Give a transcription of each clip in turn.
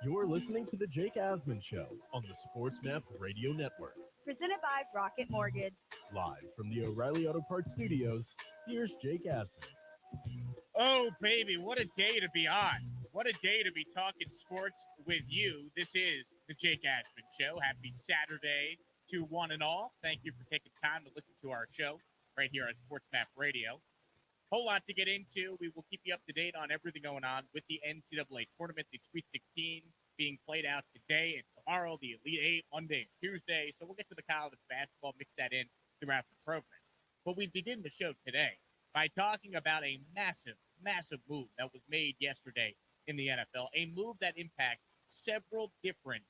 You're listening to the Jake Asman Show on the SportsMap Radio Network. Presented by Rocket Mortgage. Live from the O'Reilly Auto Parts Studios, here's Jake Asman. Oh, baby, what a day to be on. What a day to be talking sports with you. This is the Jake Asman Show. Happy Saturday to one and all. Thank you for taking time to listen to our show right here on SportsMap Radio. Whole lot to get into. We will keep you up to date on everything going on with the NCAA tournament, the Sweet 16 being played out today and tomorrow, the Elite Eight Monday and Tuesday. So we'll get to the college basketball, mix that in throughout the program. But we begin the show today by talking about a massive, massive move that was made yesterday in the NFL, a move that impacts several different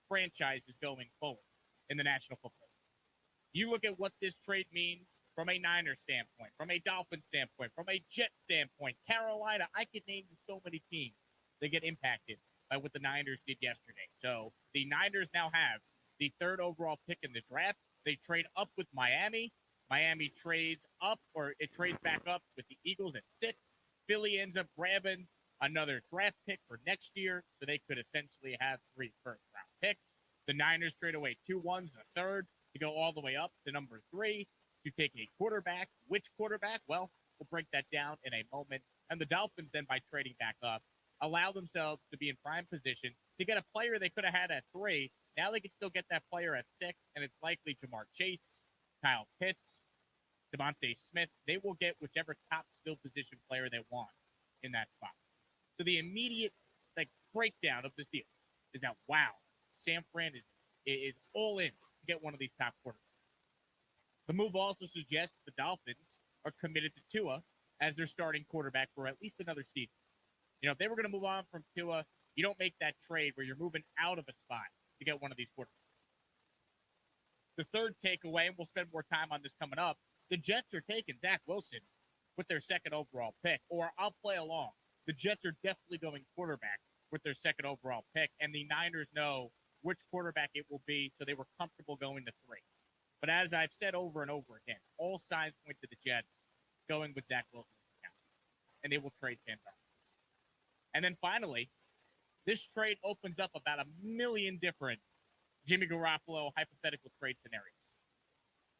franchises going forward in the National Football League. You look at what this trade means from a Niners standpoint, from a Dolphins standpoint, from a Jets standpoint, Carolina, I could name so many teams that get impacted by what the Niners did yesterday. So the Niners now have the third overall pick in the draft. They trade up with Miami. Miami trades up, or it trades back up with the Eagles at 6. Philly ends up grabbing another draft pick for next year, so they could essentially have 3 first-round picks. The Niners trade away 2 ones and a third to go all the way up to number 3 to take a quarterback. Which quarterback? Well, we'll break that down in a moment. And the Dolphins then, by trading back up, allow themselves to be in prime position to get a player they could have had at 3. Now they can still get that player at 6, and it's likely Jamar Chase, Kyle Pitts, Devontae Smith. They will get whichever top skill position player they want in that spot. So the immediate breakdown of this deal is that, wow, San Fran is all in to get one of these top quarterbacks. The move also suggests the Dolphins are committed to Tua as their starting quarterback for at least another season. You know, if they were going to move on from Tua, you don't make that trade where you're moving out of a spot to get one of these quarterbacks. The third takeaway, and we'll spend more time on this coming up, the Jets are taking Zach Wilson with their second overall pick, or I'll play along. The Jets are definitely going quarterback with their second overall pick, and the Niners know which quarterback it will be, so they were comfortable going to 3. But as I've said over and over again, all signs point to the Jets going with Zach Wilson, and they will trade Sam Darnold. And then finally, this trade opens up about a million different Jimmy Garoppolo hypothetical trade scenarios.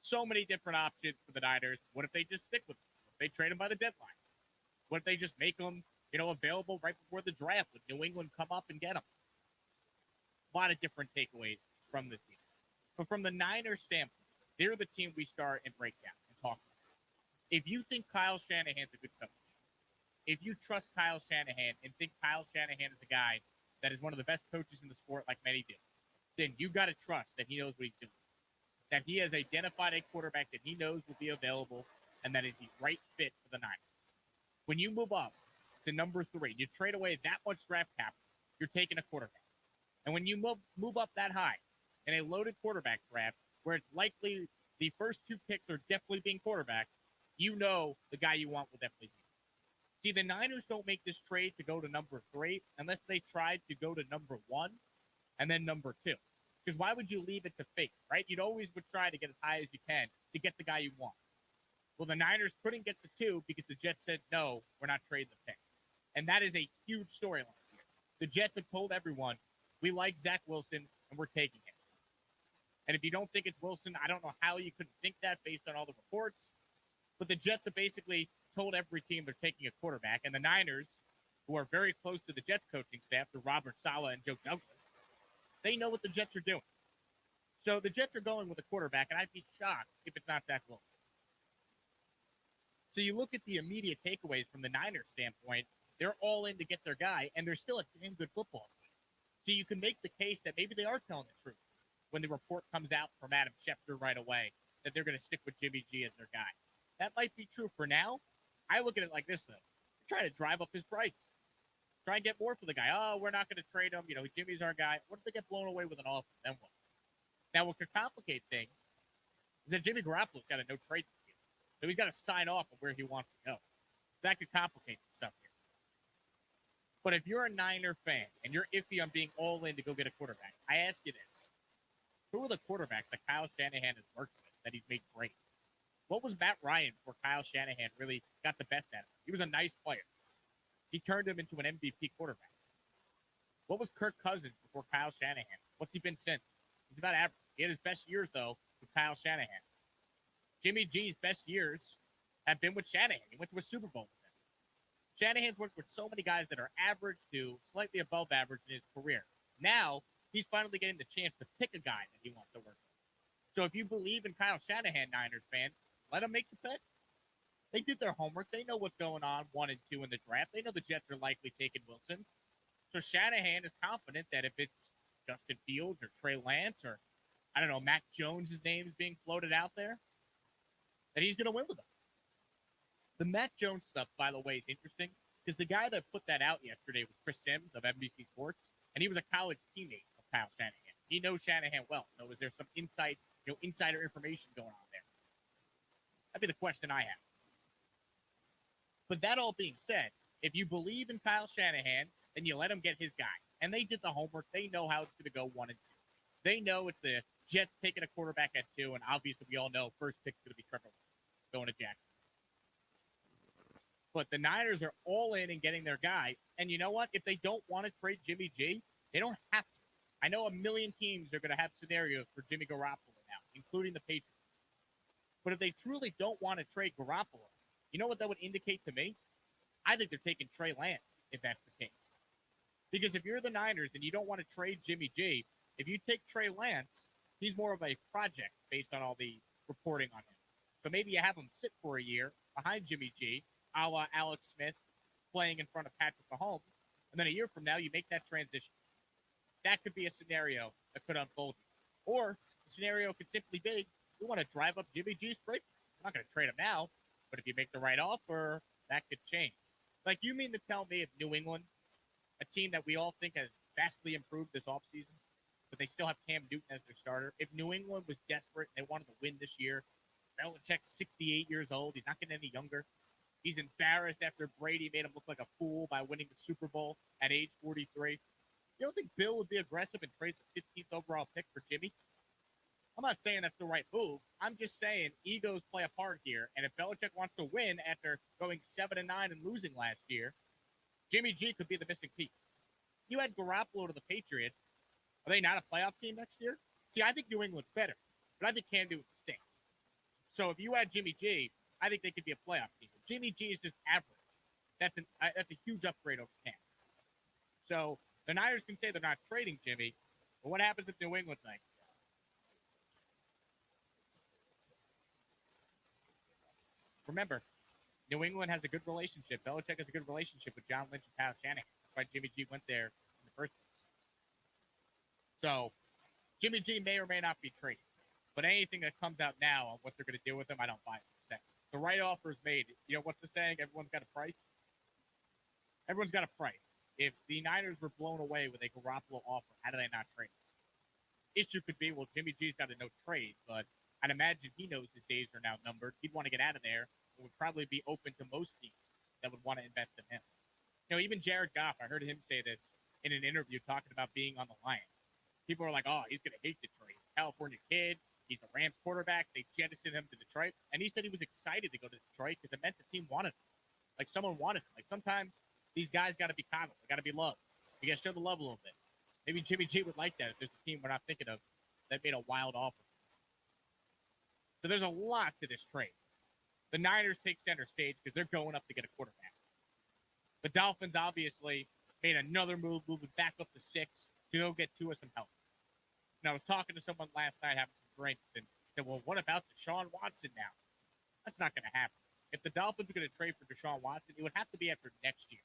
So many different options for the Niners. What if they just stick with him? What if they trade him by the deadline? What if they just make him, available right before the draft with New England come up and get him? A lot of different takeaways from this team. But from the Niners standpoint, they're the team we start and break down and talk about. If you think Kyle Shanahan's a good coach, if you trust Kyle Shanahan and think Kyle Shanahan is a guy that is one of the best coaches in the sport like many do, then you got to trust that he knows what he's doing. That he has identified a quarterback that he knows will be available and that is the right fit for the Niners. When you move up to number 3, you trade away that much draft capital, you're taking a quarterback. And when you move up that high in a loaded quarterback draft where it's likely the first 2 picks are definitely being quarterbacks, you know the guy you want will definitely be. See, the Niners don't make this trade to go to number 3 unless they tried to go to number 1 and then number 2. Because why would you leave it to fate, right? You'd always would try to get as high as you can to get the guy you want. Well, the Niners couldn't get to 2 because the Jets said, no, we're not trading the pick. And that is a huge storyline here. The Jets have told everyone, we like Zach Wilson, and we're taking him. And if you don't think it's Wilson, I don't know how you couldn't think that based on all the reports. But the Jets have basically told every team they're taking a quarterback. And the Niners, who are very close to the Jets coaching staff, to Robert Saleh and Joe Douglas, they know what the Jets are doing. So the Jets are going with a quarterback, and I'd be shocked if it's not Zach Wilson. So you look at the immediate takeaways from the Niners standpoint, they're all in to get their guy, and they're still a damn good football team. So you can make the case that maybe they are telling the truth when the report comes out from Adam Schefter right away that they're going to stick with Jimmy G as their guy. That might be true for now. I look at it like this, though. They're trying to drive up his price. Try and get more for the guy. Oh, we're not going to trade him. Jimmy's our guy. What if they get blown away with an offer? Then what? Now, what could complicate things is that Jimmy Garoppolo's got a no-trade deal. So he's got to sign off on where he wants to go. That could complicate stuff here. But if you're a Niner fan and you're iffy on being all in to go get a quarterback, I ask you this. Who are the quarterbacks that Kyle Shanahan has worked with that he's made great? What was Matt Ryan before Kyle Shanahan really got the best out of him? He was a nice player. He turned him into an MVP quarterback. What was Kirk Cousins before Kyle Shanahan? What's he been since? He's about average. He had his best years, though, with Kyle Shanahan. Jimmy G's best years have been with Shanahan. He went to a Super Bowl with him. Shanahan's worked with so many guys that are average to slightly above average in his career. Now, he's finally getting the chance to pick a guy that he wants to work with. So if you believe in Kyle Shanahan, Niners fans, let him make the pick. They did their homework. They know what's going on 1 and 2 in the draft. They know the Jets are likely taking Wilson. So Shanahan is confident that if it's Justin Fields or Trey Lance or, I don't know, Mac Jones' name is being floated out there, that he's going to win with them. The Mac Jones stuff, by the way, is interesting because the guy that put that out yesterday was Chris Sims of NBC Sports, and he was a college teammate of Kyle Shanahan. He knows Shanahan well. So is there some insider information going on there? That'd be the question I have. But that all being said, if you believe in Kyle Shanahan, then you let him get his guy. And they did the homework. They know how it's going to go 1 and 2. They know it's the Jets taking a quarterback at 2, and obviously we all know first pick's going to be Trevor Lawrence going to Jackson. But the Niners are all in and getting their guy. And you know what? If they don't want to trade Jimmy G, they don't have to. I know a million teams are going to have scenarios for Jimmy Garoppolo now, including the Patriots. But if they truly don't want to trade Garoppolo, you know what that would indicate to me? I think they're taking Trey Lance, if that's the case. Because if you're the Niners and you don't want to trade Jimmy G, if you take Trey Lance, he's more of a project based on all the reporting on him. So maybe you have him sit for a year behind Jimmy G, a la Alex Smith, playing in front of Patrick Mahomes, and then a year from now, you make that transition. That could be a scenario that could unfold. Or the scenario could simply be, we want to drive up Jimmy G's price. I'm not going to trade him now, but if you make the right offer, that could change. Like, you mean to tell me if New England, a team that we all think has vastly improved this offseason, but they still have Cam Newton as their starter, if New England was desperate and they wanted to win this year, Belichick's 68 years old, he's not getting any younger. He's embarrassed after Brady made him look like a fool by winning the Super Bowl at age 43. You don't think Bill would be aggressive and trade the 15th overall pick for Jimmy? I'm not saying that's the right move. I'm just saying egos play a part here. And if Belichick wants to win after going 7-9 and losing last year, Jimmy G could be the missing piece. You had Garoppolo to the Patriots. Are they not a playoff team next year? See, I think New England's better, but I think Cam Newton stinks. So if you add Jimmy G, I think they could be a playoff team. Jimmy G is just average. That's a huge upgrade over Cam. So the Niners can say they're not trading Jimmy, but what happens if New England thinks? Remember, New England has a good relationship. Belichick has a good relationship with John Lynch and Kyle Shanahan. That's why Jimmy G went there in the first place. So Jimmy G may or may not be traded. But anything that comes out now on what they're going to do with him, I don't buy it. The right offer is made. You know, what's the saying? Everyone's got a price. Everyone's got a price. If the Niners were blown away with a Garoppolo offer, how do they not trade him? Issue could be, well, Jimmy G's got a no trade, but I'd imagine he knows his days are now numbered. He'd want to get out of there and would probably be open to most teams that would want to invest in him. You know, even Jared Goff, I heard him say this in an interview talking about being on the Lions. People are like, oh, he's going to hate Detroit. California kid. He's a Rams quarterback. They jettisoned him to Detroit. And he said he was excited to go to Detroit because it meant the team wanted him. Like someone wanted him. Like sometimes these guys got to be coddled. They got to be loved. You got to show the love a little bit. Maybe Jimmy G would like that if there's a team we're not thinking of that made a wild offer. So there's a lot to this trade. The Niners take center stage because they're going up to get a quarterback. The Dolphins obviously made another move, moving back up to 6 to go get Tua some help. And I was talking to someone last night having some drinks and said, well, what about Deshaun Watson now? That's not going to happen. If the Dolphins are going to trade for Deshaun Watson, it would have to be after next year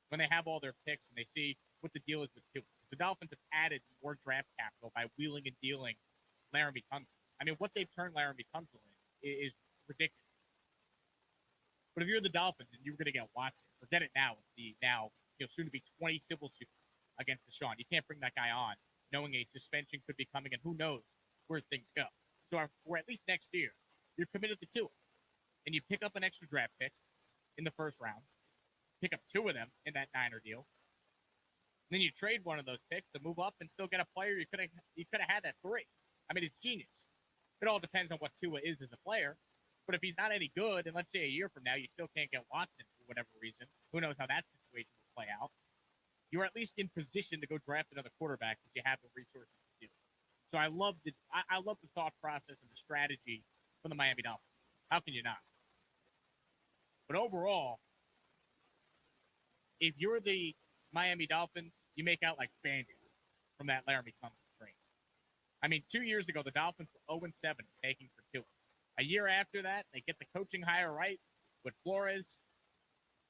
when they have all their picks and they see what the deal is with Tua. The Dolphins have added more draft capital by wheeling and dealing Laramie Tunsil. I mean, what they've turned Laramie Tunsil in is ridiculous. But if you're the Dolphins and you're going to get Watson, forget it now. With the now, soon to be 20 civil suits against Deshaun. You can't bring that guy on knowing a suspension could be coming, and who knows where things go. So for at least next year, you're committed to Tua. And you pick up an extra draft pick in the first round, pick up 2 of them in that Niner deal. And then you trade one of those picks to move up and still get a player you could have had at 3. I mean, it's genius. It all depends on what Tua is as a player. But if he's not any good, and let's say a year from now you still can't get Watson for whatever reason, who knows how that situation play out, you're at least in position to go draft another quarterback if you have the resources to do it. So I love the thought process and the strategy from the Miami Dolphins. How can you not? But overall, if you're the Miami Dolphins, you make out like bandits from that Laramie Tunsil trade. I mean, 2 years ago, the Dolphins were 0-7 taking for Tua. A year after that, they get the coaching hire right with Flores.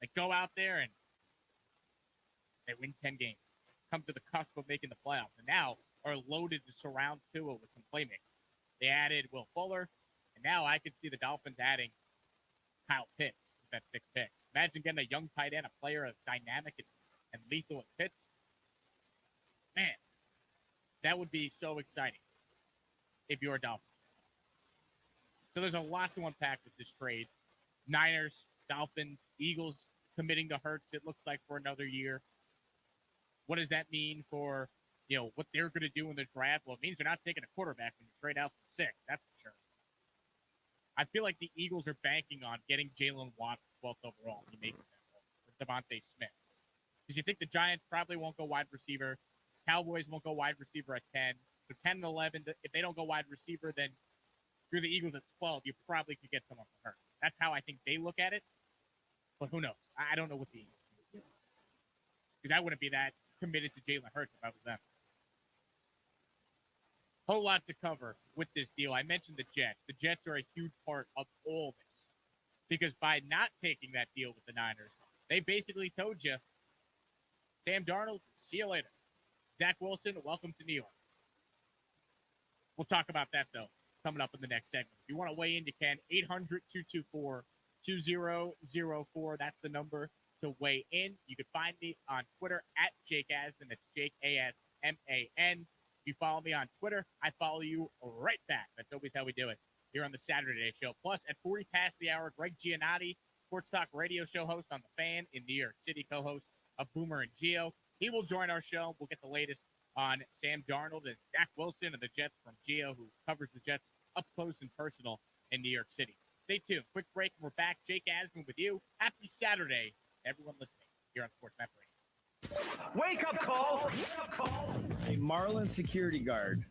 They go out there and they win 10 games, come to the cusp of making the playoffs, and now are loaded to surround Tua with some playmakers. They added Will Fuller, and now I could see the Dolphins adding Kyle Pitts with that 6th pick. Imagine getting a young tight end, a player as dynamic and lethal as Pitts. Man, that would be so exciting if you're a Dolphins. So there's a lot to unpack with this trade. Niners, Dolphins, Eagles committing to Hurts, it looks like, for another year. What does that mean for, what they're going to do in the draft? Well, it means they're not taking a quarterback when you trade out for 6. That's for sure. I feel like the Eagles are banking on getting Jalen Watt 12th overall. He makes that role for Devontae Smith. Because you think the Giants probably won't go wide receiver. Cowboys won't go wide receiver at 10. So 10 and 11, if they don't go wide receiver, then you're the Eagles at 12. You probably could get someone for Hurts. That's how I think they look at it. But who knows? I don't know what the Eagles do. Because I wouldn't be that committed to Jalen Hurts if I was them. Whole lot to cover with this deal. I mentioned the Jets. The Jets are a huge part of all this. Because by not taking that deal with the Niners, they basically told you, Sam Darnold, see you later. Zach Wilson, welcome to New York. We'll talk about that, though, coming up in the next segment. If you want to weigh in, you can. 800-224-2004. That's the number to weigh in. You can find me on Twitter at Jake Asman. That's Jake Asman. If you follow me on Twitter, I follow you right back. That's always how we do it here on the Saturday Show. Plus, at 40 past the hour, Greg Giannotti, sports talk radio show host on The Fan in New York City, co-host of Boomer and Geo. He will join our show. We'll get the latest on Sam Darnold and Zach Wilson and the Jets from Geo, who covers the Jets up close and personal in New York City. Stay tuned. Quick break, and we're back. Jake Asman with you. Happy Saturday, everyone listening here on Sports Map Radio. Wake up call. A Marlin security guard